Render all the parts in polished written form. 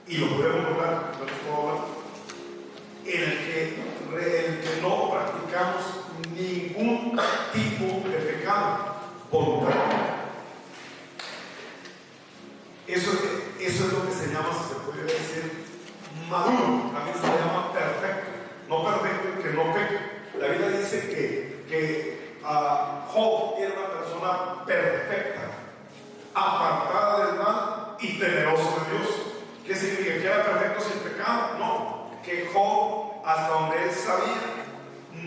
y lo podemos lograr, en el que no practicamos ningún tipo de pecado voluntario. Eso es lo que se llama, si se puede decir, maduro. También se llama perfecto. No perfecto el que no peca. La Biblia dice que Job era una persona perfecta, apartada del mal y temeroso de Dios. ¿Qué significa? ¿Que era perfecto sin pecado? No, que Job, hasta donde él sabía,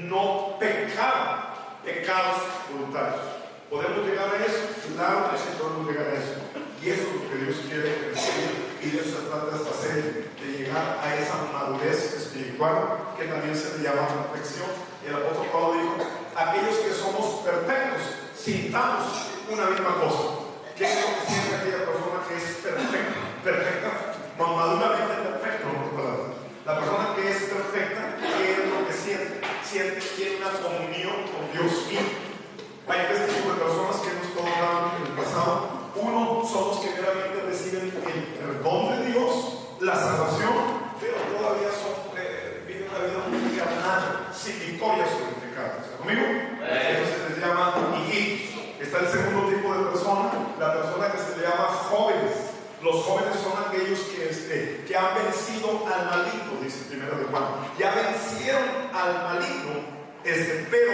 no pecaba pecados voluntarios. ¿Podemos llegar a eso? Claro que sí podemos llegar a eso. Y eso es lo que Dios quiere recibir. Y de eso se trata esta serie, de llegar a esa madurez espiritual que también se le llama perfección. Y el apóstol Pablo dijo: aquellos que somos perfectos, sintamos una misma cosa. ¿Qué es lo que siente aquella persona que es perfecta? Perfecta, maduramente perfecta, en otras palabras. La persona que es perfecta, ¿qué es lo que siente? Tiene una comunión con Dios mismo. Hay tres tipos de personas que hemos estado hablando en el pasado. Uno son los que realmente reciben el perdón de Dios, la salvación, pero todavía viven una vida muy carnal, sin victoria sobre el pecado. ¿Está conmigo? Eso se les llama hijitos. Está el segundo tipo de persona, la persona que se le llama jóvenes. Los jóvenes son aquellos que han vencido al maligno, dice 1 de Juan. Ya vencieron al maligno, pero,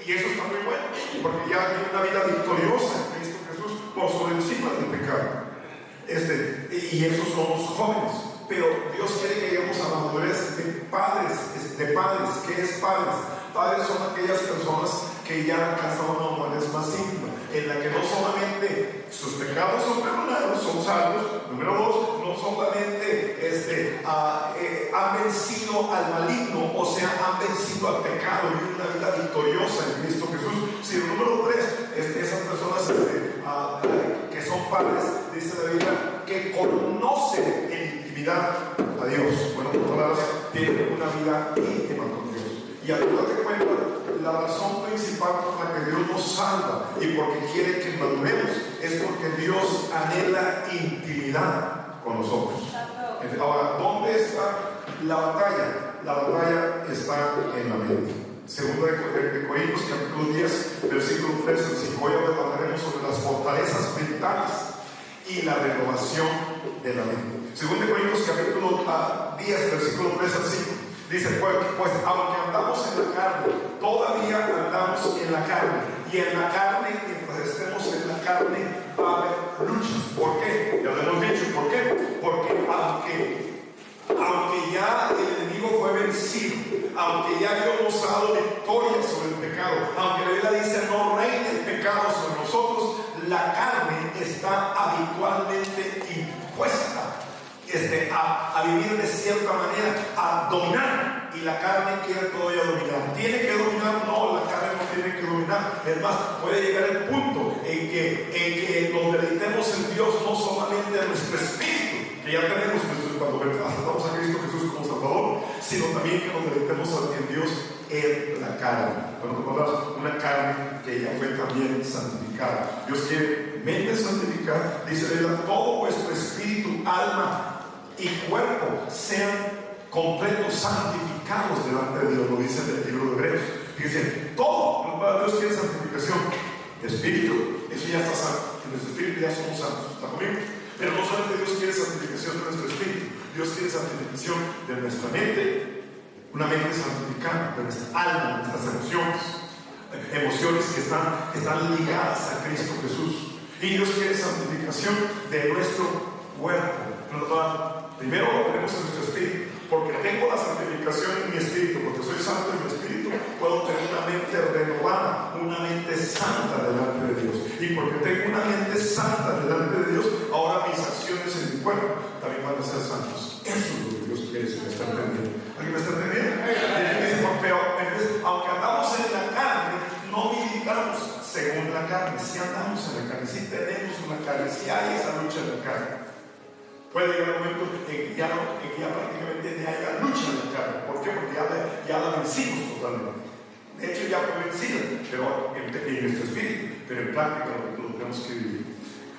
y eso está muy bueno, porque ya tienen una vida victoriosa en Cristo Jesús por sobre encima del pecado. Y esos son los jóvenes. Pero Dios quiere que lleguemos a la madurez de padres. ¿Qué es padres? Padres son aquellas personas que ya han alcanzado una madurez más íntima, en la que no solamente sus pecados son perdonados, son salvos. Número dos, no solamente han vencido al maligno, o sea, han vencido al pecado y una vida victoriosa en Cristo Jesús. Sino número tres, esas personas que son padres, dice la Biblia, que conocen en intimidad a Dios. Bueno, por palabras, tienen una vida íntima con Dios. Y al final de cuentas, la razón principal por la que Dios nos salva y porque quiere que maduremos es porque Dios anhela intimidad con nosotros. Ahora, ¿dónde está la batalla? La batalla está en la mente. Segundo de Corintios, capítulo 10, versículo 3 al 5. Hoy hablaremos sobre las fortalezas mentales y la renovación de la mente. Segundo de Corintios, capítulo 10, versículo 3 al 5. Dice: pues aunque andamos en la carne, todavía andamos en la carne. Y en la carne, mientras estemos en la carne, va a haber luchas. ¿Por qué? Ya lo hemos dicho. ¿Por qué? Porque aunque ya el enemigo fue vencido, aunque ya Dios nos ha dado victoria sobre el pecado, aunque la Biblia dice no reine el pecado sobre nosotros, la carne está habitualmente impuesta a vivir de cierta manera, a dominar. Y la carne quiere todavía dominar. ¿Tiene que dominar? No, la carne no tiene que dominar. Es más, puede llegar el punto en que nos deleitemos en Dios, no solamente en nuestro espíritu, que ya tenemos cuando aceptamos a Cristo Jesús como Salvador, sino también que nos deleitemos en Dios en la carne. Bueno, una carne que ya fue también santificada. Dios quiere mente santificada. Dice todo vuestro espíritu, alma y cuerpo sean completos, santificados delante de Dios. Lo dice el libro de Hebreos. Dice todo Dios quiere santificación de espíritu. Eso ya está santo. En nuestro espíritu ya somos santos. ¿Está conmigo? Pero no solamente Dios quiere santificación de nuestro espíritu, Dios quiere santificación de nuestra mente, una mente santificada, de nuestra alma, de nuestras emociones que están ligadas a Cristo Jesús. Y Dios quiere santificación de nuestro cuerpo. Primero lo tenemos en nuestro espíritu, porque tengo la santificación en mi espíritu, porque soy santo en mi espíritu, puedo tener una mente renovada, una mente santa delante de Dios. Y porque tengo una mente santa delante de Dios, ahora mis acciones en mi cuerpo también van a ser santos. Eso es lo que Dios quiere, si me está entendiendo. ¿Alguien me está entendiendo? Pero aunque andamos en la carne, no militamos según la carne. Si andamos en la carne, si tenemos una carne, si hay esa lucha en la carne. Puede llegar un momento en que ya prácticamente ya haya lucha en la carne. ¿Por qué? Porque ya la vencimos totalmente. De hecho, ya fue vencida, pero en nuestro espíritu, pero en práctica lo tenemos que vivir.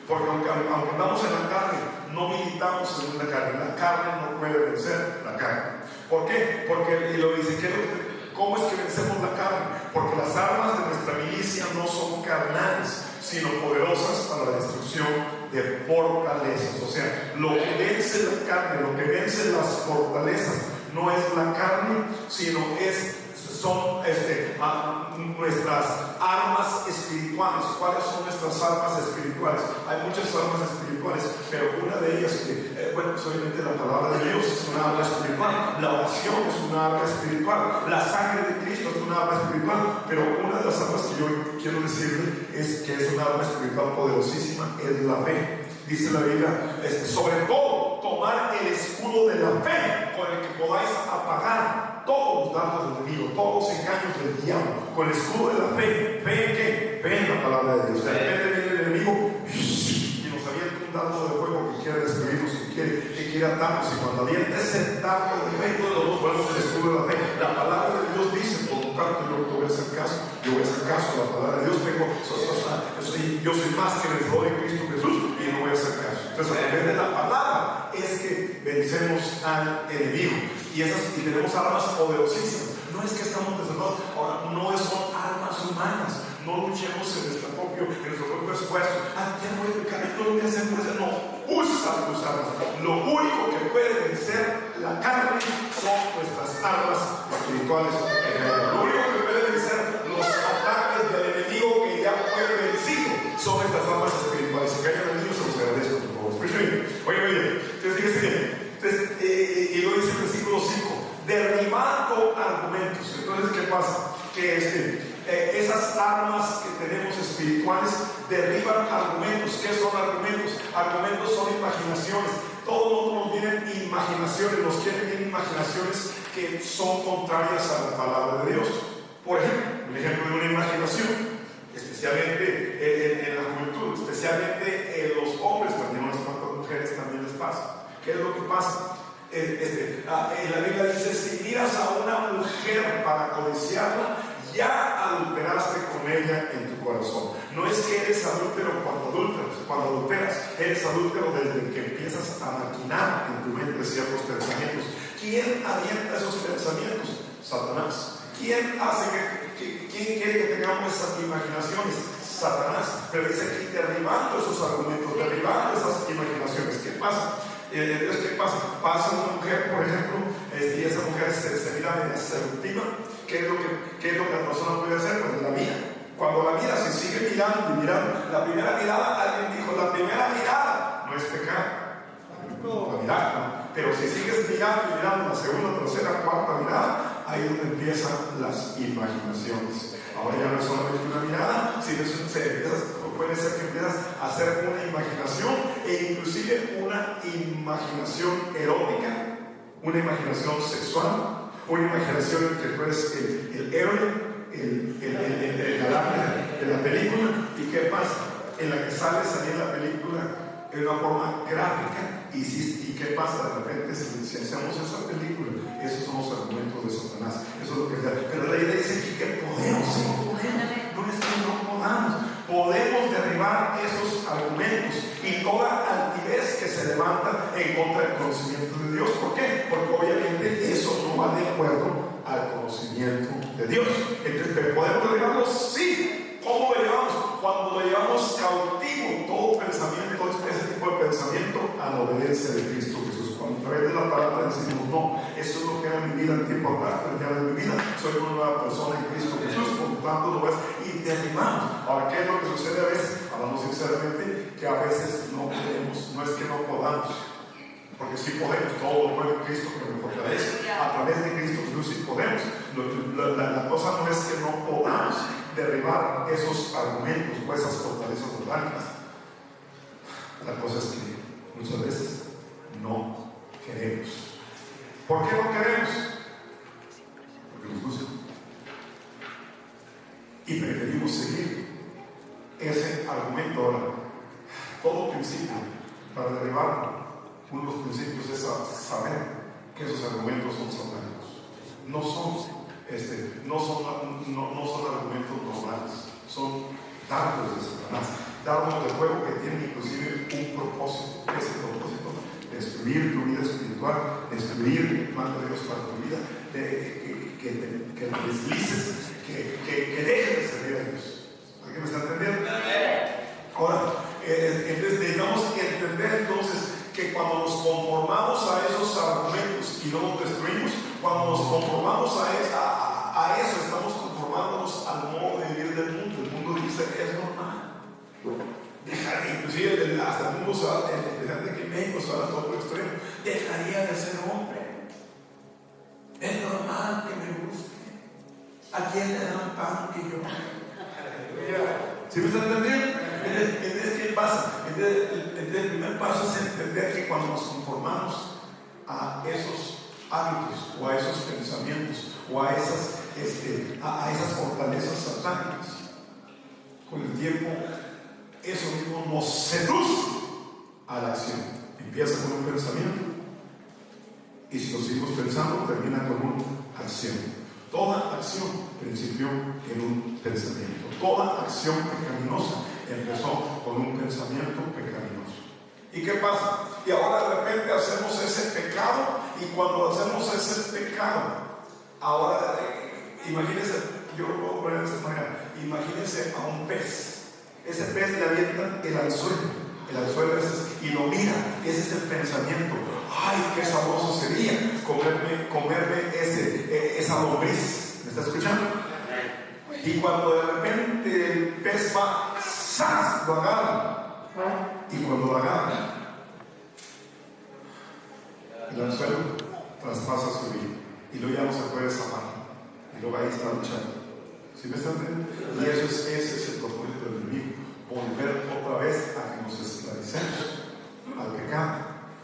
Porque aunque andamos en la carne, no militamos habitamos en una carne. La carne no puede vencer la carne. ¿Por qué? Porque, y lo dice, ¿cómo es que vencemos la carne? Porque las armas de nuestra milicia no son carnales, sino poderosas para la destrucción de fortalezas. O sea, lo que vence la carne, lo que vence las fortalezas, no es la carne, sino son nuestras armas espirituales. ¿Cuáles son nuestras armas espirituales? Hay muchas armas espirituales, pero una de ellas, obviamente la palabra de Dios es una arma espiritual, la oración es una arma espiritual, la sangre de Cristo es una arma espiritual, pero una de las armas que yo quiero decirle es que es una arma espiritual poderosísima, es la fe. Dice la Biblia, sobre todo, tomar el escudo de la fe con el que podáis apagar todos los dardos del enemigo, todos los engaños del diablo, con el escudo de la fe. ¿Fe en qué? Fe en la palabra de Dios. De repente viene el enemigo y nos avienta un dardo de fuego que quiere destruirnos, que quiere atarnos, y cuando avienta ese dardo de fe, todos ponemos el escudo de la fe. La palabra de Dios dice, por lo tanto, yo voy a hacer caso, a la palabra de Dios. Yo soy más que vencedor en Cristo Jesús y no voy a hacer caso. Entonces, a través de la palabra es que vencemos al enemigo. Y tenemos armas poderosísimas. No es que estamos desarmados, ahora no son armas humanas. No luchemos en nuestro propio esfuerzo. Ya voy a pecar, no lo voy a hacer, no. Usa tus armas. Lo único que puede vencer la carne son nuestras armas espirituales. Lo único que puede vencer los ataques del enemigo que ya fue vencido son estas armas espirituales. Si caen en Dios, se los agradezco, por favor. Oye, entonces fíjese bien. Y lo dice el versículo 5, derribando argumentos. Entonces, ¿qué pasa? Que esas armas que tenemos espirituales derriban argumentos. ¿Qué son argumentos? Argumentos son imaginaciones. Todo el mundo nos vienen imaginaciones, nos quieren bien imaginaciones que son contrarias a la palabra de Dios. Por ejemplo, un ejemplo de una imaginación, especialmente en la juventud, especialmente en los hombres, también unas cuantas mujeres también les pasa. ¿Qué es lo que pasa? En la Biblia dice, si miras a una mujer para codiciarla, ya adulteraste con ella en tu corazón. No es que eres adúltero cuando adulteras, eres adúltero desde que empiezas a maquinar en tu mente ciertos pensamientos. ¿Quién avienta esos pensamientos? Satanás. ¿Quién quiere que tengamos esas imaginaciones? Satanás. Pero dice aquí, derribando esos argumentos, derribando esas imaginaciones. ¿Qué pasa? Entonces, ¿qué pasa? Pasa una mujer, por ejemplo, y esa mujer se mira medio seductiva. ¿Qué es lo que la persona puede hacer? Pues la mira. Cuando la mira, se sigue mirando y mirando. La primera mirada, alguien dijo, la primera mirada no es pecado. La mirada, ¿no? Pero si sigues mirando y mirando la segunda, tercera, cuarta mirada, ahí es donde empiezan las imaginaciones. Ahora ya no es solamente una mirada, sino puede ser que empiezas a hacer una imaginación, e inclusive una imaginación erótica, una imaginación sexual, una imaginación en que tú eres el héroe, el galán de la película. ¿Y qué pasa? En la que sales ahí en la película en una forma gráfica. ¿Y qué pasa? De repente, si hacemos esa película, esos son los argumentos de Satanás. Eso es lo que está. Pero la idea dice aquí que podemos, no es que no podemos derribar esos argumentos y toda altivez que se levanta en contra del conocimiento de Dios. ¿Por qué? Porque obviamente eso no va de acuerdo al conocimiento de Dios. Entonces, ¿podemos derribarlo? Sí. ¿Cómo lo llevamos? Cuando lo llevamos cautivo, todo pensamiento, ese tipo de pensamiento, a la obediencia de Cristo Jesús. Cuando a través de la palabra decimos, no, eso es lo que era mi vida en tiempo atrás, pero ya de mi vida soy una nueva persona en Cristo Jesús, por lo tanto lo ves y te animamos. Ahora, ¿qué es lo que sucede a veces? Hablamos sinceramente que a veces no podemos, no es que no podamos, porque sí podemos, todo lo puede Cristo que me fortalece. A través de Cristo Jesús sí podemos. La cosa no es que no podamos derribar esos argumentos o esas fortalezas orgánicas. La cosa es que muchas veces no queremos. ¿Por qué no queremos? Porque nos gusta. Y preferimos seguir ese argumento. Ahora, todo principio para derribar uno de los principios es saber que esos argumentos son satánicos. No son argumentos normales, son dardos de Satanás, dardos de fuego que tienen inclusive un propósito. Ese propósito es destruir tu vida espiritual, destruir el plan de Dios para tu vida, que te deslices, que dejes de servir a Dios. ¿Alguien me está entendiendo? Ahora, entonces necesitamos entender entonces que cuando nos conformamos a esos argumentos y no los destruimos, cuando nos conformamos a eso, estamos conformándonos al modo de vivir del mundo. El mundo dice que es normal. Dejar, inclusive hasta el mundo, especialmente aquí en México, se va a todo el extremo. Dejaría de ser hombre. Es normal que me guste. ¿A quién le dan pan que yo? ¿Sí me está entendiendo? Entonces, ¿qué pasa? Entonces, el primer paso es entender que cuando nos conformamos a esos hábitos o a esos pensamientos o a esas fortalezas satánicas, con el tiempo eso mismo nos seduce a la acción. Empieza con un pensamiento y si lo seguimos pensando termina con una acción. Toda acción principió en un pensamiento. Toda acción pecaminosa empezó con un pensamiento pecaminoso. ¿Y qué pasa? Y ahora de repente hacemos ese pecado, y cuando hacemos ese pecado, ahora imagínense, yo lo puedo poner de esta manera, imagínense a un pez. Ese pez le avientan el anzuelo y lo mira, ese es el pensamiento. Ay, qué sabroso sería comerme esa lombriz. ¿Me está escuchando? Y cuando de repente el pez va, ¡zas!, lo agarra. Y cuando lo agarra, el anzuelo traspasa su vida y luego ya no se puede zafar. Y luego ahí está luchando. ¿Sí me están entendiendo? Y ese es el propósito del enemigo. Volver otra vez a que nos esclavicemos al pecado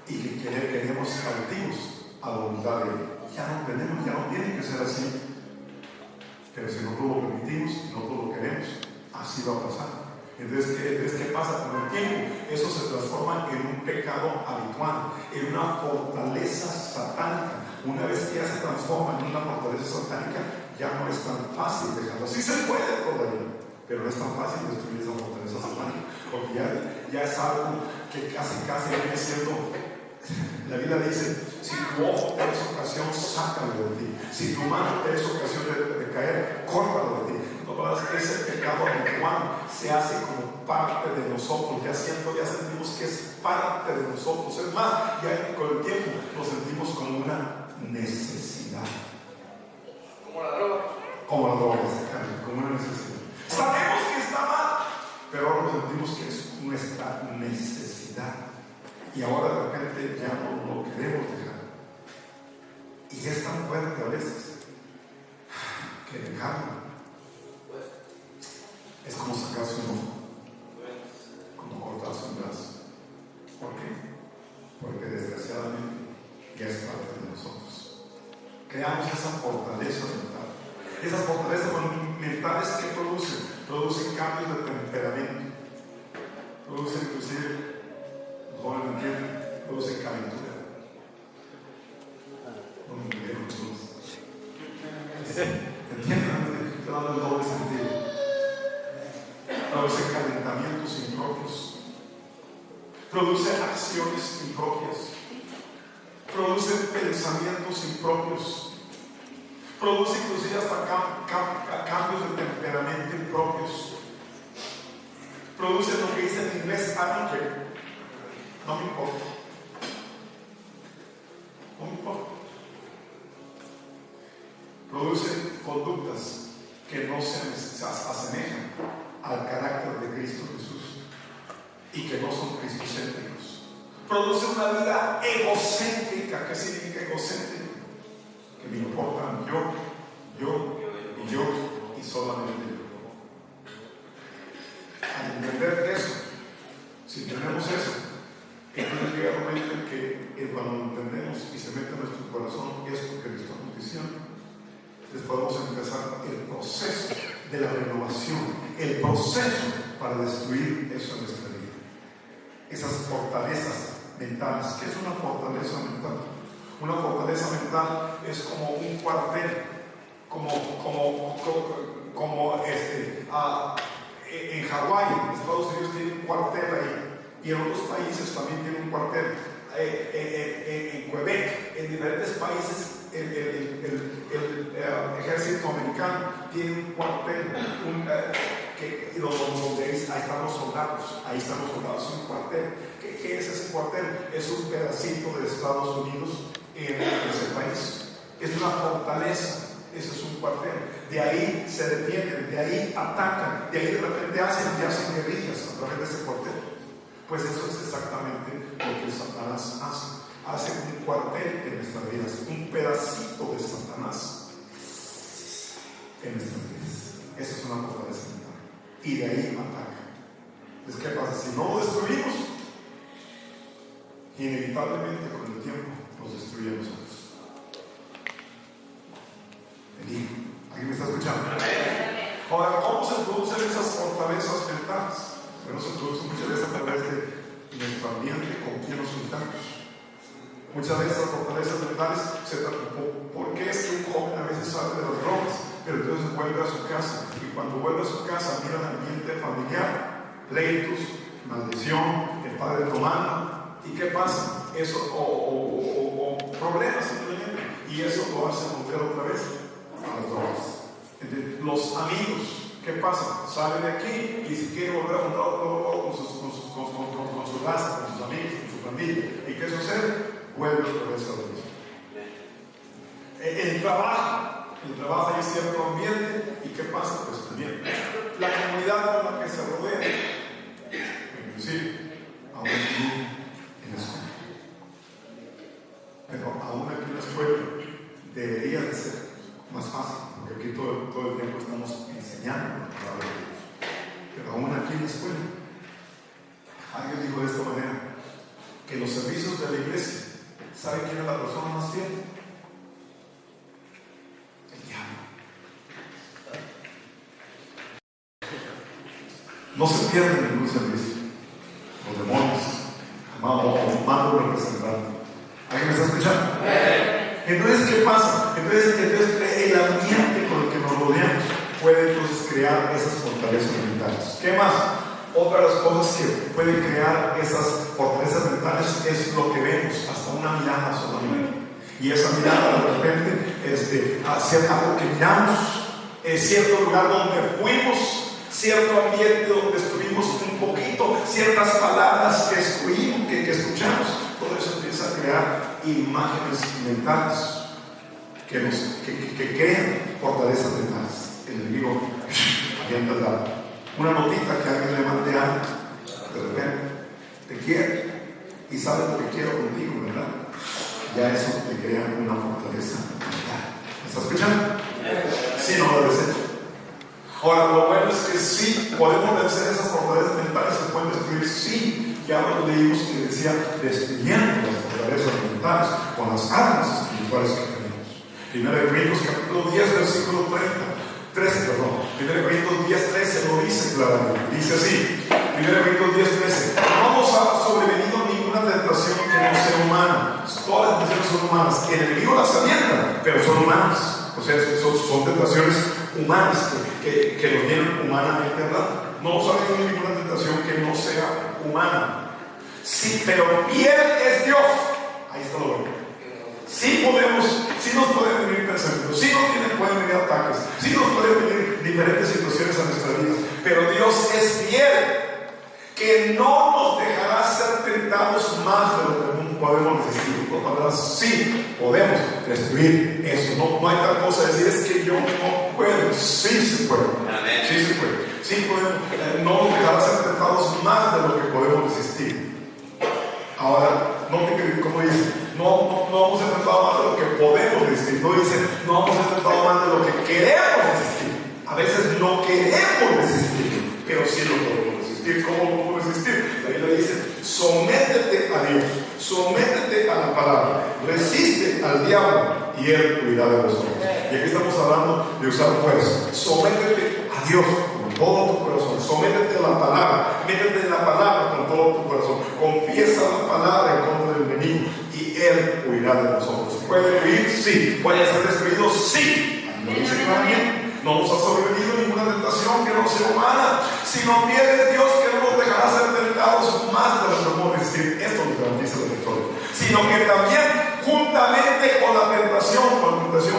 y que queremos cautivos a la voluntad de Él. Ya no tiene que ser así. Pero si nosotros lo permitimos, nosotros lo queremos, así va a pasar. Entonces, ¿qué pasa con el tiempo? Eso se transforma en un pecado habitual, en una fortaleza satánica. Una vez que ya se transforma en una fortaleza satánica, ya no es tan fácil dejarlo. Sí se puede todavía, pero no es tan fácil destruir esa fortaleza satánica, porque ya es algo que casi viene siendo. La Biblia dice: si tu ojo te es ocasión, sácalo de ti. Si tu mano te es ocasión de caer, córtalo de ti. Ese pecado habitual se hace como parte de nosotros. Ya sentimos que es parte de nosotros. Es más, ya con el tiempo lo sentimos como una necesidad. Como la droga. Como una necesidad. Sabemos que está mal, pero ahora lo sentimos que es nuestra necesidad. Y ahora de repente ya no lo queremos dejar. Y es tan fuerte a veces que dejarlo es como sacarse un ojo, como cortarse un brazo. ¿Por qué? Porque desgraciadamente ya es parte de nosotros. Creamos esa fortaleza mental. Esas fortalezas mentales que producen cambios de temperamento, producen inclusive, los jóvenes me entienden, producen calentura. No me entienden todos. ¿Entienden? Estoy dando el doble sentido. Produce calentamientos impropios, produce acciones impropias, produce pensamientos impropios, produce inclusive hasta cambios de temperamento impropios, produce lo que dice en inglés attitude. No me importa. No me importa. Produce conductas que no se asemejan al carácter de Cristo Jesús y que no son cristocéntricos. Produce una vida egocéntrica. ¿Qué significa egocéntrico? Que me importan yo y solamente yo. Al entender eso, si tenemos eso, entonces llega el momento en que cuando lo entendemos y se mete en nuestro corazón esto que le estamos diciendo, entonces podemos empezar el proceso de la renovación, el proceso para destruir eso en nuestra vida. Esas fortalezas mentales. ¿Qué es una fortaleza mental? Una fortaleza mental es como un cuartel, en Hawái, Estados Unidos tiene un cuartel ahí, y en otros países también tiene un cuartel. Quebec, en diferentes países, el ejército americano tiene un cuartel, donde ahí están los soldados, un cuartel. ¿Qué es ese cuartel? Es un pedacito de Estados Unidos en ese país. Es una fortaleza. Ese es un cuartel. De ahí se defienden, de ahí atacan, de ahí de repente hacen guerrillas a través de ese cuartel. Pues eso es exactamente lo que Satanás hace. Hace un cuartel en nuestras vidas, un pedacito de Satanás en nuestras vidas. Esa es una fortaleza mental. Y de ahí ataca. Entonces, ¿qué pasa? Si no lo destruimos, inevitablemente con el tiempo nos destruye a nosotros. ¿Alguien me está escuchando? Ahora, ¿cómo se producen esas fortalezas mentales? Bueno, se producen muchas veces a través de nuestro ambiente, con quien nos juntamos. Muchas veces las fortalezas mentales se tratan. ¿Por qué es que un joven a veces sale de las drogas, pero entonces vuelve a su casa? Y cuando vuelve a su casa mira el ambiente familiar, pleitos, maldición, el padre tomando. ¿Y qué pasa? Eso, o problemas simplemente. Y eso lo hace volver otra vez a las drogas. Entonces, los amigos, ¿qué pasa? Salen de aquí y si quieren volver a juntar con su raza, con sus amigos, con su familia. ¿Y qué sucede? Vuelve otra vez a lo mismo. El trabajo hay cierto ambiente. ¿Y qué pasa? Pues también la comunidad con la que se rodea, inclusive aún aquí en la escuela. Pero aún aquí en la escuela debería de ser más fácil, porque aquí todo el tiempo estamos enseñando la palabra de Dios. Pero aún aquí en la escuela, alguien dijo de esta manera, que los servicios de la iglesia, ¿sabe quién es la persona más fiel? El diablo. No se pierde ningún servicio. Los demonios, amado representante. ¿Alguien me está escuchando? Entonces, ¿qué pasa? Entonces el ambiente con el que nos rodeamos puede entonces crear esas fortalezas mentales. ¿Qué más? Otra de las cosas que pueden crear esas fortalezas mentales es lo que vemos, hasta una mirada solamente. Y esa mirada de repente, algo que miramos, cierto lugar donde fuimos, cierto ambiente donde estuvimos un poquito, ciertas palabras que escuchamos, todo eso empieza a crear imágenes mentales que crean fortalezas mentales. El enemigo avienta el dado. Una notita que alguien le mande algo, de repente te quiere y sabe lo que quiero contigo, ¿verdad? Ya eso te crea una fortaleza mental. ¿Me estás escuchando? Sí, no lo desecho. Ahora, lo bueno es que sí podemos vencer esas fortalezas mentales, se pueden destruir, sí. Ya lo leímos que decía, destruyendo las fortalezas mentales con las armas espirituales que tenemos. 1 Corintios capítulo 10, versículo 13, 1 Corintios 10, 13 lo dice claramente. Dice así, 1 Corintios 10, 13, no nos ha sobrevenido ninguna tentación que no sea humana. Todas las tentaciones son humanas. El enemigo las avienta, pero son humanas. O sea, son tentaciones humanas que nos vienen humanamente, ¿verdad? No nos ha venido ninguna tentación que no sea humana. Sí, pero fiel es Dios. Ahí está lo bueno. Sí nos pueden venir pensamientos, sí pueden venir ataques, sí nos pueden venir diferentes situaciones a nuestra vida, pero Dios es fiel, que no nos dejará ser tentados más de lo que podemos resistir. Por palabras, sí podemos destruir eso. No hay tal cosa de decir, es que yo no puedo. Sí se puede. Sí se puede. Sí podemos. No nos dejará ser tentados más de lo que podemos resistir. Ahora, no te crees, como dice, no vamos a enfrentar más de lo que podemos resistir. No dice, no vamos a enfrentar más de lo que queremos resistir. A veces no queremos resistir, pero sí lo podemos resistir. ¿Cómo lo podemos resistir? La Biblia dice, sométete a Dios, sométete a la palabra, resiste al diablo y él cuidará de vosotros. Y aquí estamos hablando de usar fuerza. Sométete a Dios con todo tu corazón, sométete a la palabra, métete en la palabra con todo tu corazón, confiesa la palabra en contra del enemigo y él cuidará de nosotros. ¿Puede huir? Sí. ¿Puede ser destruido? Sí. Lo dice claramente. No nos ha sobrevenido ninguna tentación que no sea humana, sino fiel es Dios que no nos dejará ser tentados más de lo que podemos resistir. Esto nos garantiza la victoria. Sino que también juntamente con la tentación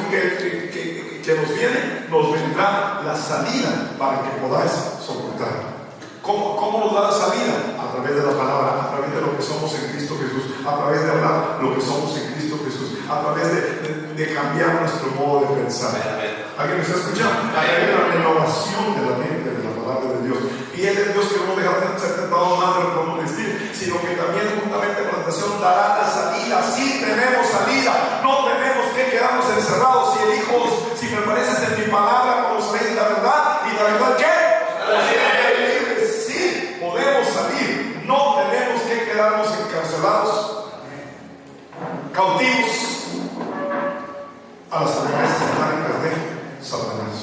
que nos viene, nos vendrá la salida para que podáis soportar. ¿Cómo nos da la salida? A través de la palabra, a través de lo que somos en Cristo Jesús, a través de hablar lo que somos en Cristo Jesús, a través de cambiar nuestro modo de pensar. ¿Alguien me está escuchando? Hay una renovación de la mente, de la palabra de Dios. Y es el Dios que no deja de ser tentado más de lo que podemos resistir, sino que también juntamente con la tentación dará la salida. Sí tenemos salida, no tenemos que quedarnos encerrados. Si permaneces en mi palabra, conoceréis la verdad. ¿Y la verdad qué? Sí, podemos salir. No tenemos que quedarnos encarcelados, cautivos a las amenazas satánicas de Satanás.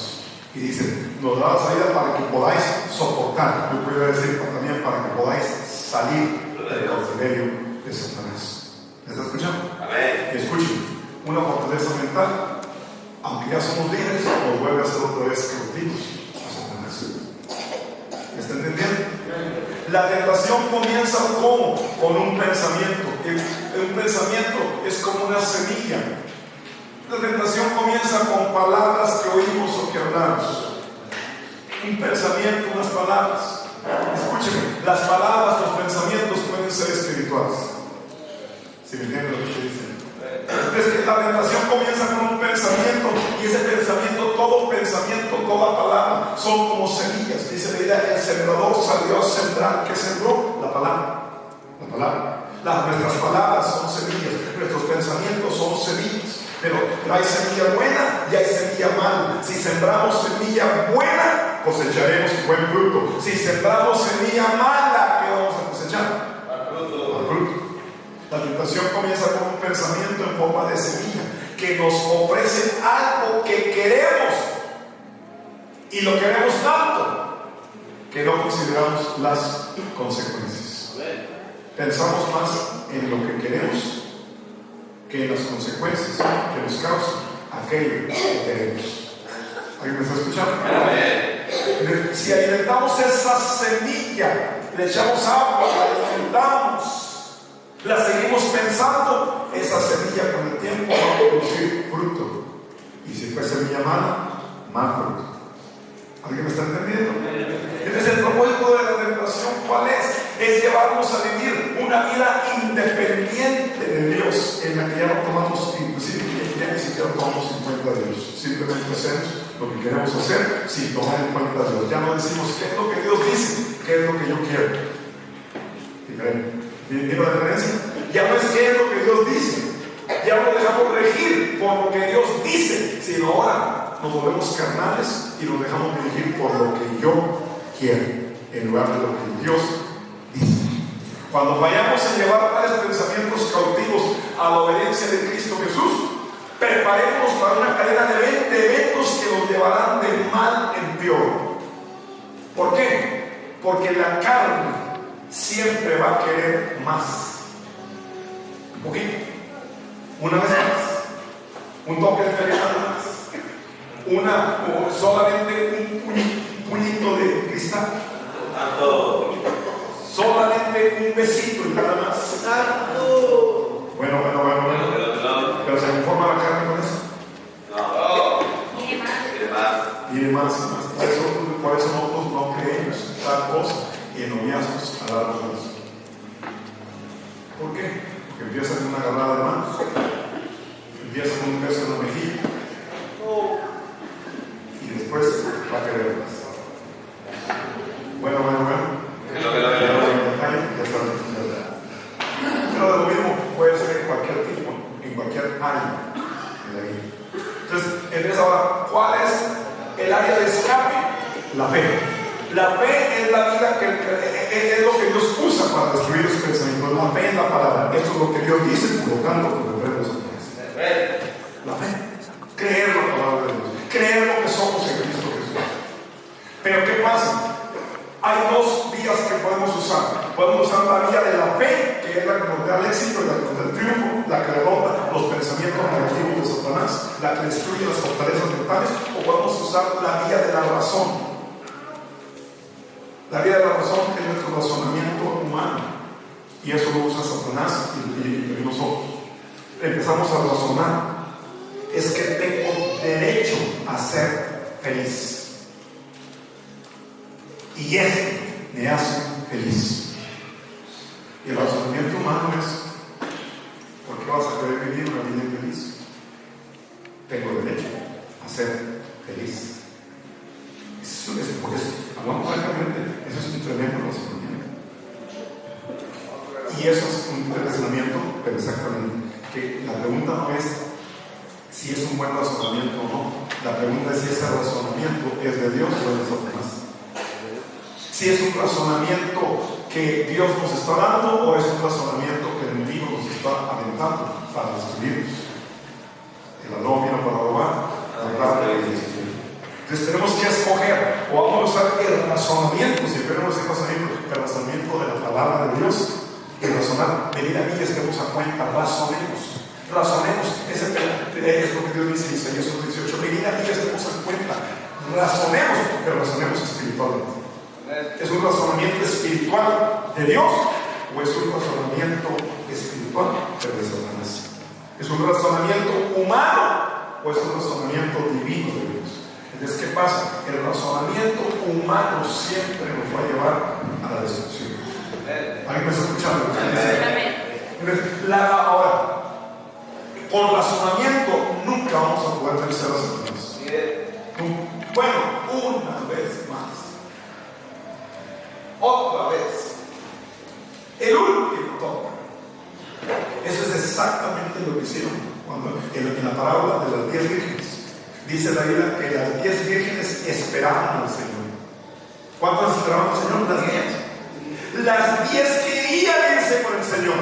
Y dice, nos da la salida para que podáis soportar. Yo podría decir también para que podáis salir del cautiverio de Satanás. ¿Me está escuchando? Amén. Y escuchen, una fortaleza mental, aunque ya somos libres, nos vuelve a ser otra vez cautivos a Satanás. ¿Me está entendiendo? La tentación comienza como con un pensamiento. Un pensamiento es como una semilla. La tentación comienza con palabras que oímos o que hablamos. Un pensamiento, unas palabras. Escúcheme, las palabras, los pensamientos pueden ser espirituales. ¿Sí me entienden lo que estoy diciendo? Entonces, la tentación comienza con un pensamiento, y ese pensamiento, todo pensamiento, toda palabra, son como semillas. Dice la idea, el sembrador salió a sembrar. ¿Qué sembró? La palabra. La palabra. Nuestras palabras son semillas, nuestros pensamientos son semillas. Pero hay semilla buena y hay semilla mala. Si sembramos semilla buena, cosecharemos buen fruto. Si sembramos semilla mala, ¿qué vamos a cosechar? Al fruto. La tentación comienza con un pensamiento en forma de semilla que nos ofrece algo que queremos, y lo queremos tanto que no consideramos las consecuencias. Pensamos más en lo que queremos que en las consecuencias que nos causa aquello que queremos. ¿Alguien me está escuchando? Si alimentamos esa semilla, le echamos agua, la alimentamos, la seguimos pensando, esa semilla con el tiempo va a producir fruto. Y si fue semilla mala, mal fruto. ¿Alguien me está entendiendo? Entonces el propósito de la tentación, ¿cuál es? Es llevarnos a vivir una vida independiente de Dios, en la que ya no tomamos, inclusive ya ni siquiera tomamos en cuenta de Dios. Simplemente hacemos lo que queremos hacer sin tomar en cuenta a Dios. Ya no decimos qué es lo que Dios dice, qué es lo que yo quiero. ¿Tiene la diferencia? Ya no es qué es lo que Dios dice, ya no dejamos regir por lo que Dios dice, sino ahora nos volvemos carnales y nos dejamos dirigir por lo que yo quiero, en lugar de lo que Dios dice. Cuando vayamos a llevar tales pensamientos cautivos a la obediencia de Cristo Jesús, preparemos para una cadena de eventos que nos llevarán de mal en peor. ¿Por qué? Porque la carne siempre va a querer más. Un poquito, una vez más, un toque de más, solamente un puñito de cristal, solamente un besito y nada más. Bueno, pero se conforma la carne con eso. Tiene más. Por eso nosotros no creemos tal cosa y en noviazgos a largo plazo. ¿Por qué? Porque empieza con una agarrada de manos, empieza con un beso en la mejilla, y después va a querer más. Bueno. Pero de lo mismo puede ser en cualquier tipo, en cualquier área de la vida. Entonces ahora, ¿cuál es el área de escape? La fe. La fe es la vida es lo que Dios usa para destruir los pensamientos. La fe es la palabra. Eso es lo que Dios dice, por lo tanto, volvemos a hacer. La fe. Creer la palabra de Dios. Creer lo que somos en Cristo Jesús. Pero ¿qué pasa? Hay dos vías que podemos usar. Podemos usar la vía de la fe, que es la que nos da el éxito y la que nos da el triunfo, la que derrota los pensamientos negativos de Satanás, la que destruye las fortalezas mentales, o podemos usar la vía de la razón. La vía de la razón es nuestro razonamiento humano, y eso lo usa Satanás y nosotros. empezamos a razonar, es que tengo derecho a ser feliz. Y eso me hace feliz. Y el razonamiento humano es: ¿por qué vas a querer vivir una vida infeliz? Tengo derecho a ser feliz. Eso es por eso, hablamos francamente, eso es un tremendo razonamiento. Y eso es un razonamiento, pero exactamente, que la pregunta no es si es un buen razonamiento o no. La pregunta es si ese razonamiento es de Dios o de Satanás. Si es un razonamiento que Dios nos está dando o es un razonamiento que el enemigo nos está aventando para destruirnos. El ladrón vino para robar, matar y destruir. Entonces tenemos que escoger, o vamos a usar el razonamiento, si queremos ese razonamiento, el razonamiento de la palabra de Dios, y razonar, venid a mí y estemos a cuenta, razonemos, ese es lo que Dios dice en Isaías 18, venid a mí y estemos a cuenta, razonemos, pero razonemos espiritualmente. ¿Es un razonamiento espiritual de Dios o es un razonamiento espiritual pero de Satanás? ¿Es un razonamiento humano o es un razonamiento divino de Dios? Entonces, ¿qué pasa? El razonamiento humano siempre nos va a llevar a la destrucción. ¿Alguien me está escuchando? Ahora, con razonamiento nunca vamos a poder vencer a Satanás. Bueno, una vez más, otra vez, el último toque. Eso es exactamente lo que hicieron cuando en la parábola de las 10 vírgenes. Dice la Biblia que las 10 vírgenes esperaban al Señor. ¿Cuántas esperaban al Señor? Las 10. Las 10 querían irse con el Señor.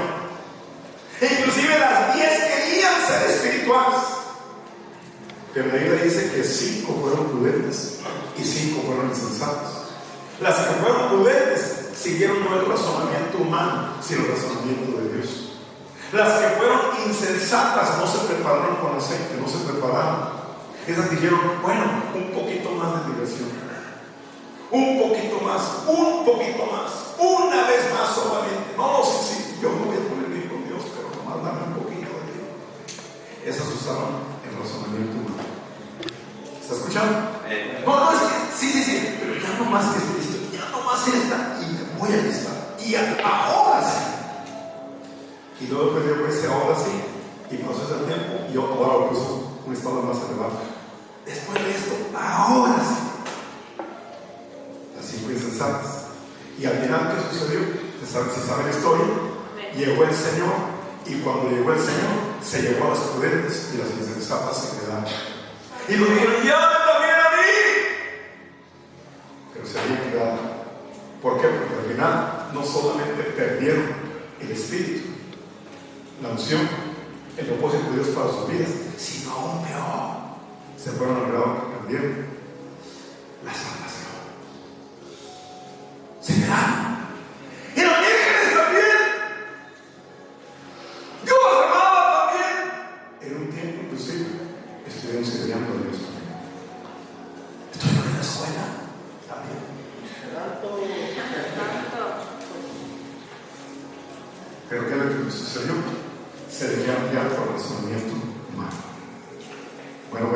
Inclusive las 10 querían ser espirituales. Pero la Biblia dice que 5 fueron prudentes y 5 fueron insensatas. Las que fueron prudentes siguieron no el razonamiento humano, sino el razonamiento de Dios. Las que fueron insensatas no se prepararon con aceite, no se prepararon. Esas dijeron, bueno, un poquito más de diversión, un poquito más, una vez más solamente. No, sí, yo me voy a poner bien con Dios, pero nomás dame un poquito de tiempo. Esas usaron el razonamiento humano. ¿Está escuchando? No, es que, sí, pero ya no más que esto, ya no más esta, y me voy a listar, y ahora sí. Y luego después yo pensé, ahora sí, y pasó ese tiempo, y ahora lo puso un estado más elevado. Después de esto, ahora sí. Las 5 insensatas. Y al final, ¿qué sucedió? Si saben la historia, llegó el Señor, y cuando llegó el Señor, se llevó a las prudentes y las insensatas se quedaron. Y lo dijeron, ¡llame también a mí! Pero se habían quedado. ¿Por qué? Porque al final no solamente perdieron el espíritu, la unción, el propósito de Dios para sus vidas, sino aún peor, se fueron al grado que perdieron la salvación. Se quedaron. Y los vírgenes también. Dios amaba también. En un tiempo inclusive estuvieron sirviendo a Dios también. Estuvieron en la escuela también. Pero ¿qué es lo que sucedió? Se dejaron guiar por el razonamiento humano. Bueno.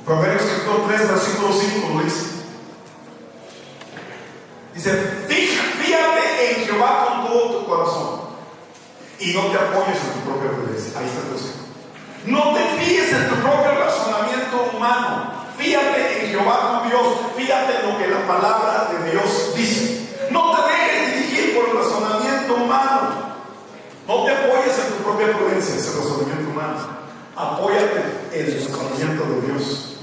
Proverbios capítulo 3, versículo 5 lo dice. Dice, fíjate en Jehová con todo tu corazón y no te apoyes en tu propia prudencia. Ahí está el consejo. No te fíes en tu propio razonamiento humano. Fíjate en Jehová tu Dios. Fíjate en lo que la palabra de Dios dice. No te dejes dirigir por el razonamiento humano. No te apoyes en tu propia prudencia, ese razonamiento humano. Apóyate en el razonamiento de Dios.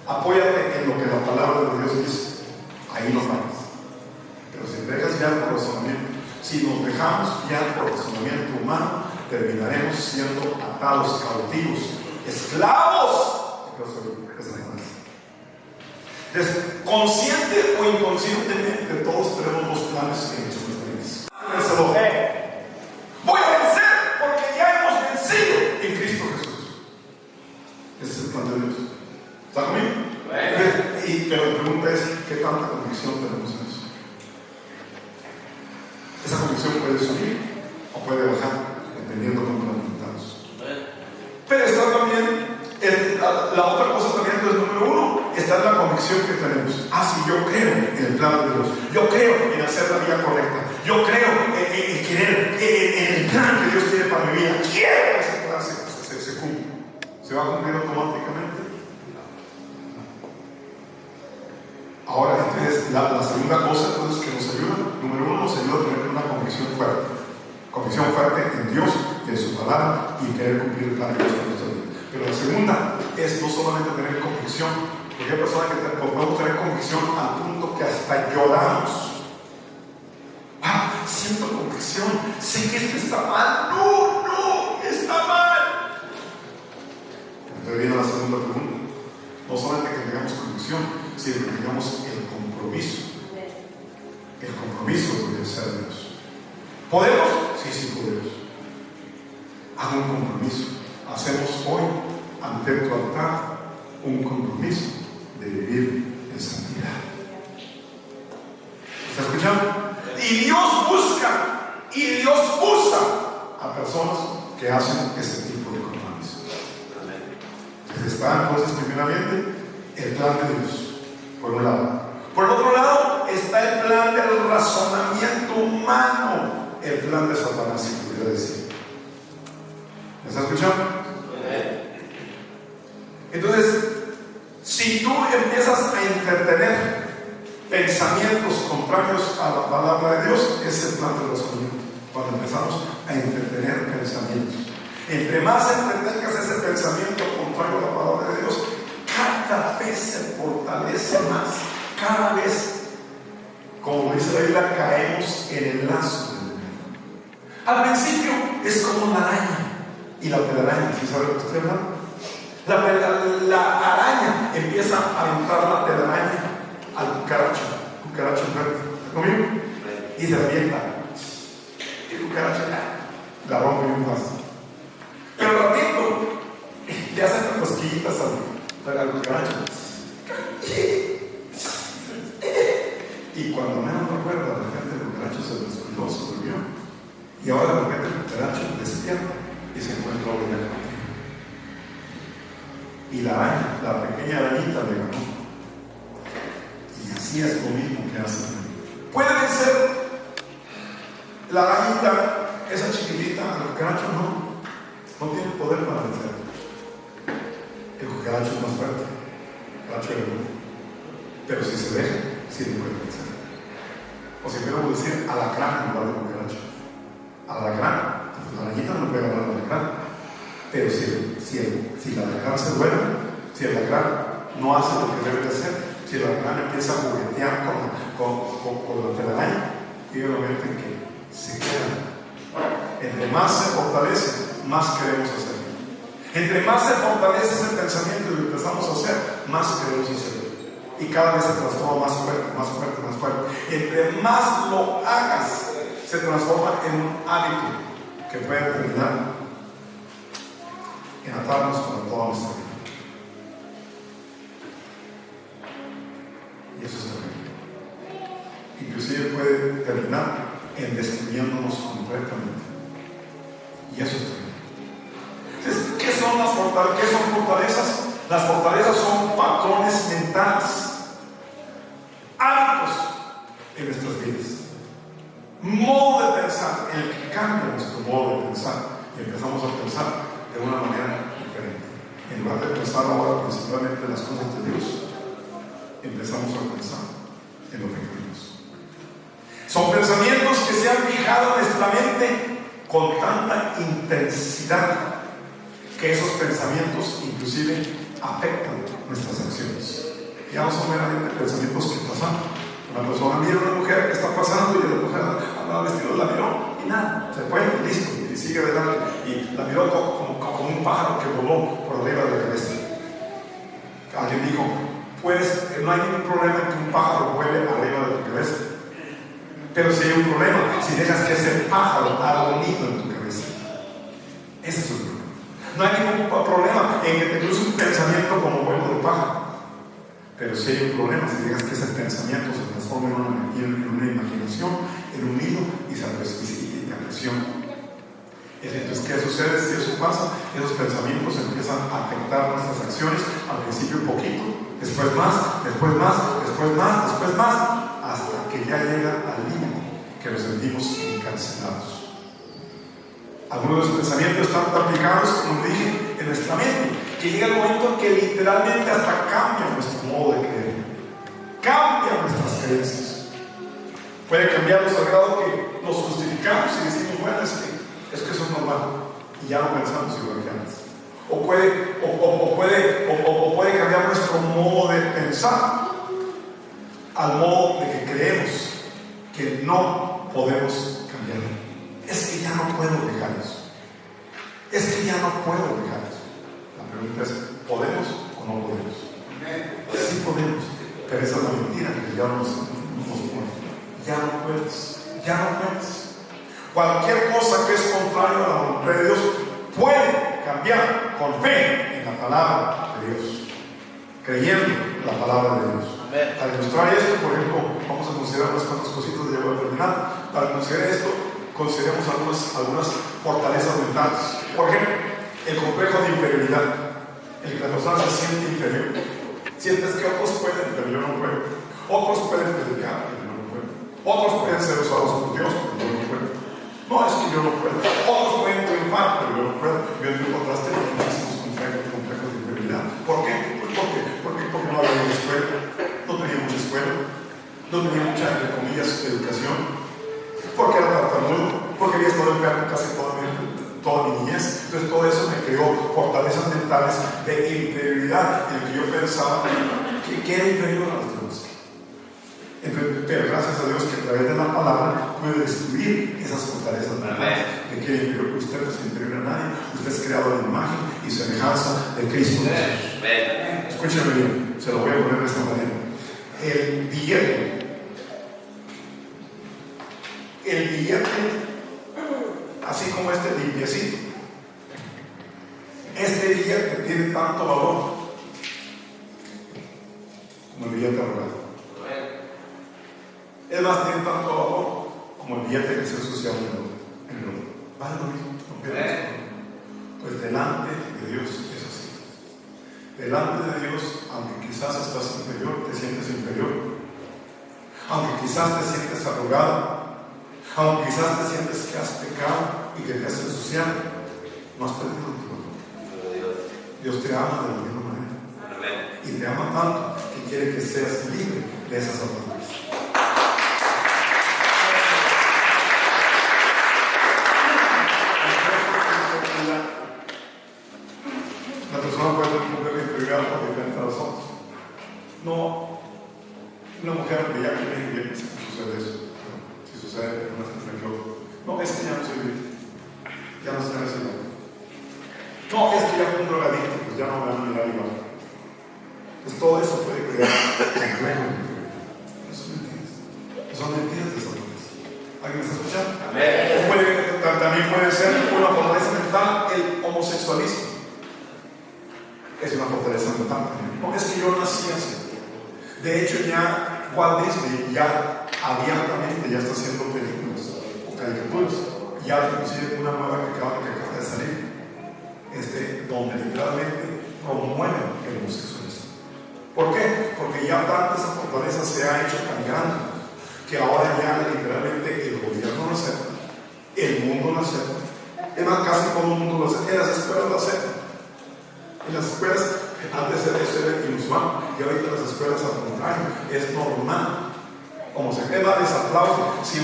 Apóyate en lo que la palabra de Dios dice. Ahí nos vamos. Pero si te dejas guiar por razonamiento, si nos dejamos guiar por razonamiento humano, terminaremos siendo atados, cautivos, esclavos. Entonces, consciente o inconscientemente, todos tenemos dos planes en nuestras vidas. Voy a vencer porque ya hemos vencido en Cristo Jesús. Ese es el plan de Dios. ¿Está conmigo? Pero la pregunta es, ¿qué tanta convicción tenemos en eso? Esa convicción puede subir o puede bajar, dependiendo la otra cosa también, entonces, número uno, está en la convicción que tenemos. Si yo creo en el plan de Dios, yo creo en hacer la vida correcta, yo creo en querer, en el plan que Dios tiene para mi vida, quiero que ese plan se cumpla. ¿Se va a cumplir automáticamente? Ahora, entonces, la segunda cosa entonces, que nos ayuda, número uno, nos ayuda a tener una convicción fuerte en Dios y en su palabra y querer cumplir el plan de Dios para nuestra vida. Pero la segunda es no solamente tener convicción, porque hay personas que podemos tener convicción al punto que hasta lloramos. Siento convicción, sé que esto está mal, no, está mal. Entonces viene la segunda pregunta. No solamente que tengamos convicción, sino que tengamos el compromiso de obedecer a Dios. ¿Podemos? Sí, podemos. Haz un compromiso. Hacemos hoy ante tu altar un compromiso de vivir en santidad. ¿Está escuchando? Y Dios busca y Dios usa a personas que hacen ese tipo de compromiso. Entonces está entonces primeramente el plan de Dios, por un lado. Por el otro lado está el plan del razonamiento humano, el plan de Satanás, si pudiera decir. ¿Me está escuchando? Entonces, si tú empiezas a entretener pensamientos contrarios a la palabra de Dios, es el plan del razonamiento. Cuando empezamos a entretener pensamientos, entre más entretengas ese pensamiento contrario a la palabra de Dios, cada vez se fortalece más. Cada vez, como dice la Biblia, caemos en el lazo del enemigo. Al principio es como una araña. Y la telaraña, ¿sí sabe lo que estoy hablando? La araña empieza a aventar la telaraña al cucaracho verde. ¿Está conmigo? Y se revienta. Y el cucaracho la rompe bien fácil. Pero al ratito le hacen cosquillitas al cucaracho. Y cuando menos recuerda, de repente el cucaracho se descuidó, se durmió. Y ahora de repente el cucaracho despierta y se encuentra obediente. Y la araña, la pequeña arañita le ganó. Y así es lo mismo que hacen. ¿Puede vencer la arañita, esa chiquitita, al cucaracho? No tiene poder para vencer. El cucaracho es más fuerte. El cucaracho es el mundo. Pero si se deja, sí le puede vencer. O si podemos decir alacrán en lugar de cucaracho. Alacrán, pues la arañita no puede ganar al alacrán. Pero si la alacrán se duerme, si el alacrán no hace lo que debe de hacer, si el alacrán empieza a juguetear con la telaraña, y obviamente que se queda. Entre más se fortalece, más queremos hacer. Entre más se fortalece ese pensamiento y lo empezamos a hacer, más queremos hacer. Y cada vez se transforma más fuerte, más fuerte, más fuerte. Entre más lo hagas, se transforma en un hábito que puede terminar en atarnos para toda nuestra vida. Y eso es terrible. Inclusive puede terminar en destruyéndonos completamente. Y eso es terrible. Entonces, ¿qué son las fortalezas? ¿Qué son fortalezas? Las fortalezas son patrones mentales, hábitos en nuestras vidas, modo de pensar, el que cambia nuestro modo de pensar y empezamos a pensar de una manera diferente. En lugar de pensar ahora principalmente en las cosas de Dios, empezamos a pensar en lo que queremos. Son pensamientos que se han fijado en nuestra mente con tanta intensidad que esos pensamientos inclusive afectan nuestras acciones. Ya no son meramente pensamientos que pasan. Una persona mira a una mujer que está pasando y la mujer anda vestido, la miró y nada, se fue y listo, y sigue adelante. Y la miró como un pájaro que voló por arriba de la cabeza. Alguien dijo, pues no hay ningún problema en que un pájaro vuele arriba de tu cabeza. Pero si hay un problema, si dejas que ese pájaro haga un nido en tu cabeza. Ese es el problema. No hay ningún problema en que te cruce un pensamiento como vuelo del pájaro. Pero si hay un problema, si dejas que ese pensamiento se transforme en una imaginación, en un nido y te apresiona. Y entonces, ¿qué sucede si eso pasa? Esos pensamientos empiezan a afectar nuestras acciones, al principio un poquito, después más, después más, después más, después más, hasta que ya llega al límite que nos sentimos encarcelados. Algunos de los pensamientos están aplicados, como dije, en nuestra mente, que llega el momento en que literalmente hasta cambia nuestro modo de creer, cambia nuestras creencias. Puede cambiarnos al grado que nos justificamos y decimos, bueno, es que eso es normal, y ya no pensamos igual que antes. O puede cambiar nuestro modo de pensar al modo de que creemos que no podemos cambiar. Es que ya no puedo dejar eso. Es que ya no puedo dejar eso. La pregunta es, ¿podemos o no podemos? Sí podemos, pero esa es la mentira que ya nos pone. Ya no puedes, ya no puedes. Cualquier cosa que es contrario a la voluntad de Dios puede cambiar con fe en la palabra de Dios, creyendo en la palabra de Dios. Para ilustrar esto, por ejemplo, vamos a considerar unas cuantas cositas de llevar a terminar. Para considerar esto, consideremos algunas fortalezas mentales. Por ejemplo, el complejo de inferioridad, el que la persona se siente inferior. Sientes que otros pueden, pero yo no puedo. Otros pueden predicar, pero yo no puedo. Otros pueden ser usados por Dios, pero yo no puedo. No, es que yo no puedo. Otros pueden triunfar, pero yo no puedo. Yo en contraste con muchísimos complejos de inferioridad. ¿Por qué? Porque no había mucha escuela, no tenía mucha escuela, no tenía mucha, entre comillas, educación. Porque era tartamudo, porque había estado enfermo casi toda mi niñez. Entonces todo eso me creó fortalezas mentales de inferioridad en el que yo pensaba que era inferior a los demás. Pero gracias a Dios que a través de la palabra pude destruir esas fortalezas mentales de que era inferior, usted no es inferior a nadie, usted es creado a la imagen y semejanza de Cristo Jesús. Escúcheme bien, se lo voy a poner de esta manera. El billete, así como este limpiecito, este billete tiene tanto valor como el billete arrogado. Es más, tiene tanto valor como el billete que se ensucia en el oro. Vale lo mismo, no pierdas. Pues delante de Dios es así. Delante de Dios, aunque quizás estás inferior, te sientes inferior. Aunque quizás te sientes arrogado, aunque quizás te sientes que has pecado y que te has ensuciado, no has perdido tu valor. Dios te ama de la misma manera. Y te ama tanto que quiere que seas libre de esas ataduras. La persona puede tener un complejo de inferioridad por diferentes razones. No, una mujer que ya tiene bien, sucede eso. Si sucede, no es que no, es que ya no soy virgen, ya no estoy recibiendo. No, es que ya fue un drogadicto, pues ya no me van a mirar igual. Pues todo eso puede crear complejo. Eso son mentiras. Son mentiras de Satanás. ¿Alguien me está escuchando? También puede ser una fortaleza mental el homosexualismo. Es una fortaleza mental. No, es que yo nací así. De hecho, ya Walt Disney ya abiertamente ya está haciendo películas o caricaturas. Ya inclusive una nueva que acaba de salir, donde literalmente promueven el homosexualismo. ¿Por qué? Porque ya tanta esa fortaleza se ha hecho tan grande que ahora ya literalmente el gobierno lo acepta, el mundo lo acepta. Es más, casi todo el mundo lo acepta. En las escuelas lo aceptan. En las escuelas, antes eso era inusual, y ahorita las escuelas al contrario, es normal. Como se queda desaplauso. Si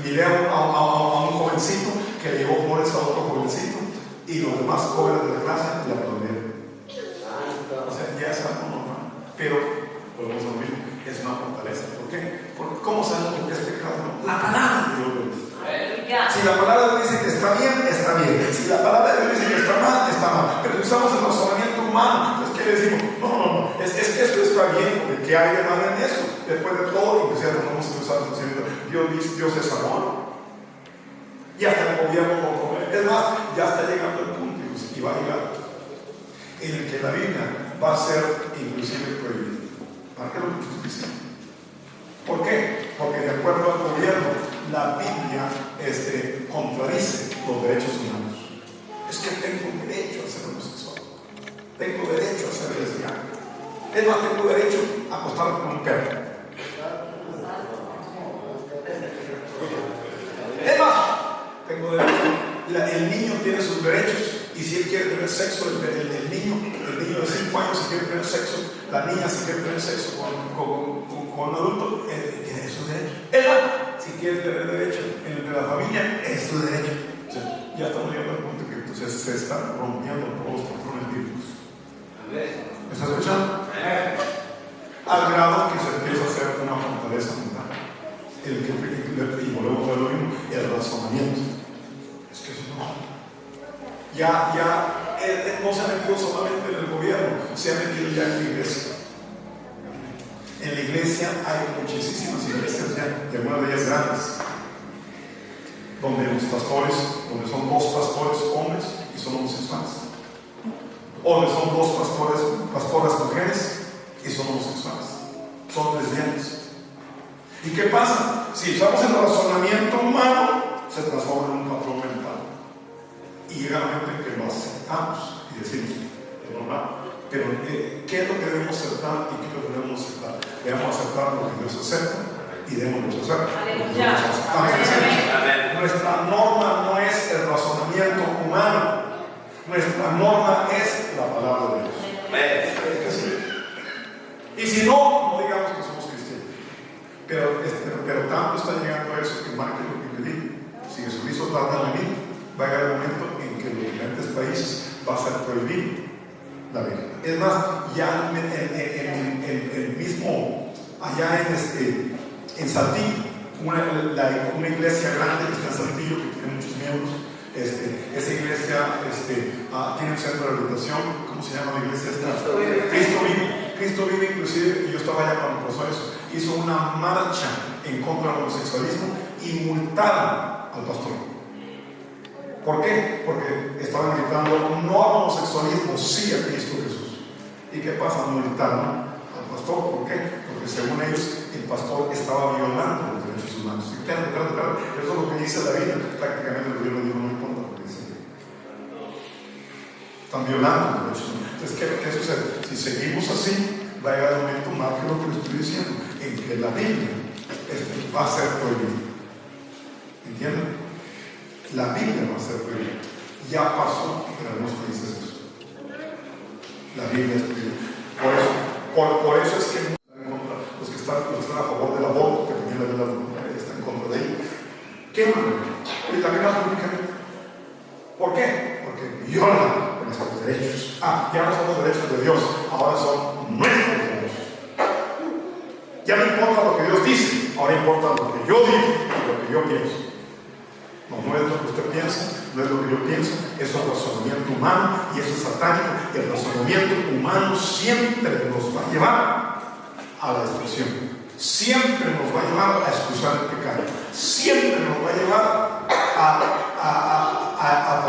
miré a un jovencito que le llevó flores a otro jovencito y los demás jóvenes de la clase le aplaudieron. O sea, ya es algo normal. Pero, volvemos a lo mismo, es una fortaleza. ¿Por qué? Porque ¿cómo sabemos por qué es pecado? La palabra de Dios lo dice. Si la palabra de Dios dice que está bien, está bien. Si la palabra de Dios dice que está mal, está mal. Pero usamos el razonamiento humano. Entonces, ¿qué le decimos? No. Es que esto está bien, porque ¿qué hay de mal en eso? Después de todo, inclusive no hemos usado Dios es amor. Y hasta el gobierno lo come. Es más, ya está llegando el punto, y va a llegar, en el que la Biblia va a ser inclusive prohibida. ¿Para qué lo que estoy diciendo? ¿Por qué? Porque de acuerdo al gobierno, la Biblia contradice los derechos humanos. Es que tengo derecho a ser homosexual, tengo derecho a ser lesbiana, es más, tengo derecho a acostarme con un perro. Es más, tengo derecho, el niño tiene sus derechos, y si él quiere tener sexo, el niño de 5 años, si quiere tener sexo, la niña si quiere tener sexo con un adulto, tiene sus derechos. Es más, si quiere tener derecho en la familia, es su derecho. O sea, ya estamos llegando al punto que entonces se están rompiendo todos los patrones bíblicos. ¿Me estás escuchando? Al grado que se empieza a hacer una fortaleza mental. Y volvemos a lo mismo, el razonamiento. Es que eso no. No se ha metido solamente en el gobierno, se ha metido ya en la iglesia. En la iglesia hay muchísimas iglesias ya, y algunas de ellas grandes, donde los pastores, donde son 2 pastores hombres y son homosexuales, o donde son 2 pastoras mujeres y son homosexuales, son lesbianas. ¿Y qué pasa? Si usamos el razonamiento humano, se transforma en un patrón mental. Y llega el momento en que lo aceptamos y decimos, es normal. Pero, ¿qué es lo que debemos aceptar y qué es lo que debemos aceptar? Debemos aceptar lo que Dios acepta y debemos rechazar. Nuestra norma no es el razonamiento humano, nuestra norma es la palabra de Dios. Y si no digamos que somos cristianos. Pero tanto está llegando a eso que marque lo que le digo. Si Jesucristo tarda en venir, va a llegar el momento en que en los diferentes países va a ser prohibido la Biblia. Es más, ya en el mismo, allá en Saltillo, una iglesia grande que está en Saltillo, que tiene muchos miembros, esa iglesia tiene un centro de rehabilitación. ¿Cómo se llama la iglesia esta? Cristo vive, inclusive, y yo estaba allá cuando pasó eso, hizo una marcha en contra del homosexualismo y multaron al pastor. ¿Por qué? Porque estaban gritando no al homosexualismo, sí a Cristo Jesús. ¿Y qué pasa? Multaron al pastor. ¿Por qué? Porque según ellos el pastor estaba violando los derechos humanos. Y espérate, eso es lo que dice la Biblia. Prácticamente el gobierno dijo, no importa lo que dice. Están violando los derechos humanos. Entonces, ¿qué sucede? Si seguimos así, va a llegar el momento, más que lo que les estoy diciendo, en que la Biblia va a ser prohibida. ¿Entienden? La Biblia va a ser prohibida. Ya pasó en algunos países eso. La Biblia es prohibida. Por eso es que los que están a favor del aborto, que también la Biblia está en contra de ello, queman y también la públicamente. ¿Por qué? Porque violan nuestros derechos. Ya no son los derechos de Dios, ahora son nuestros derechos. Ya no importa lo que Dios dice, ahora importa lo que yo digo y lo que yo pienso. No es lo que usted piensa, no es lo que yo pienso, eso es razonamiento humano y eso es satánico. Y el razonamiento humano siempre nos va a llevar a la destrucción, siempre nos va a llevar a excusar el pecado, siempre nos va a llevar a